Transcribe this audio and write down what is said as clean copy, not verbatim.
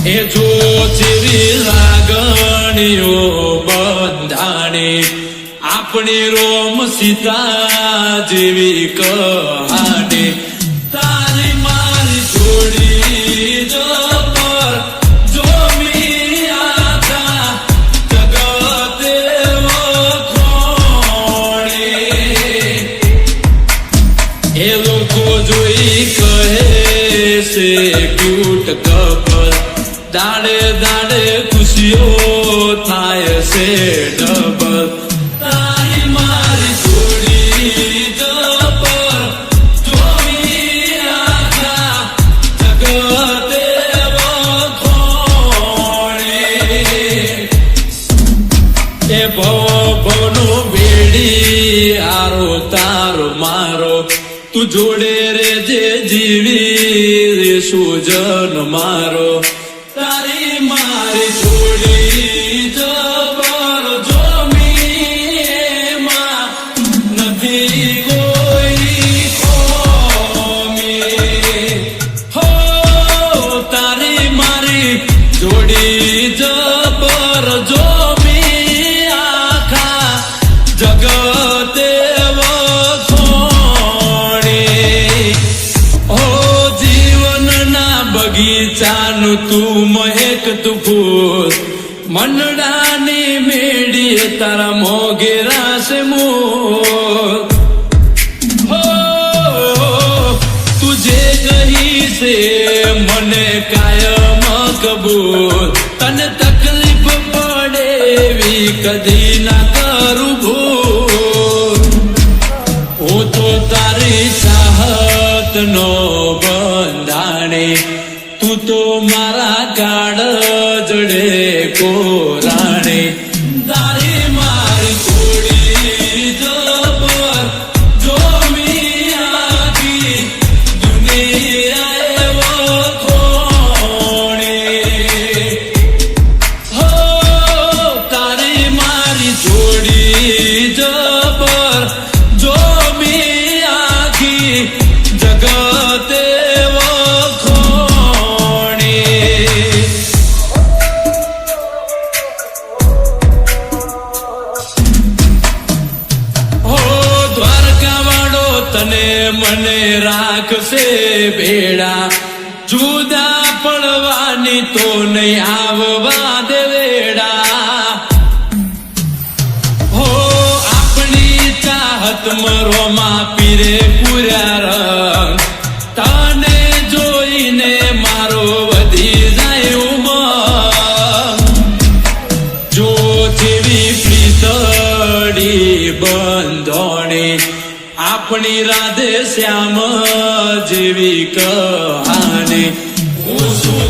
એ જો જેવી લાગણીઓ બંધાણી આપણી રોમ સીતા જેવી કહાણી તારી મારી જોડી જબર જોમી આખા જગતે વખોણે એ લોકો જોઈ કહે છે ક્યુટ કપલ દાડે દાડે ખુશીઓ થાય છે ડબલ તારી મારી જોડી જબર જોઈ આખા જગતે વખોણે એ ભવનો બેડી આરો તારો મારો તું જોડે રે જે જીવી રે સુજન મારો તારી મારી જોડી જબર જોમી એમાં નથી કોઈ ખોમી હો તારી મારી જોડી જબર જોમી આખા જગતે બગીચાનું તું મહેક તું ફૂલ મંડળાની મેળીએ તારા મોગેરા છે મોર હો તું જે કહી છે મને કાયમ કબૂલ તને તકલીફ પડે એવી કદી ના કરું ભૂલ હું તો તારી ચાહત નો બંધાણી તું તો મારા કાળ જડે કોરાણે તારી મારી જોડી જબર જોમી આખી દુનિયાએ વખોણે હો તારી મારી જોડી જબર જોમી આખી જગતે તને મને રાખશે ભેડા જુદા પડવાની તો નહીં આવવા દે વેડા હો આપણી ચાહત મરોમાં પીરે પૂર્યા રંગ તને જોઈને મારો વધી જાય ઉમંગ જો જેવી પ્રીતડી બંધોણી આપણી રાધે શ્યામ જેવી કહાની હું શું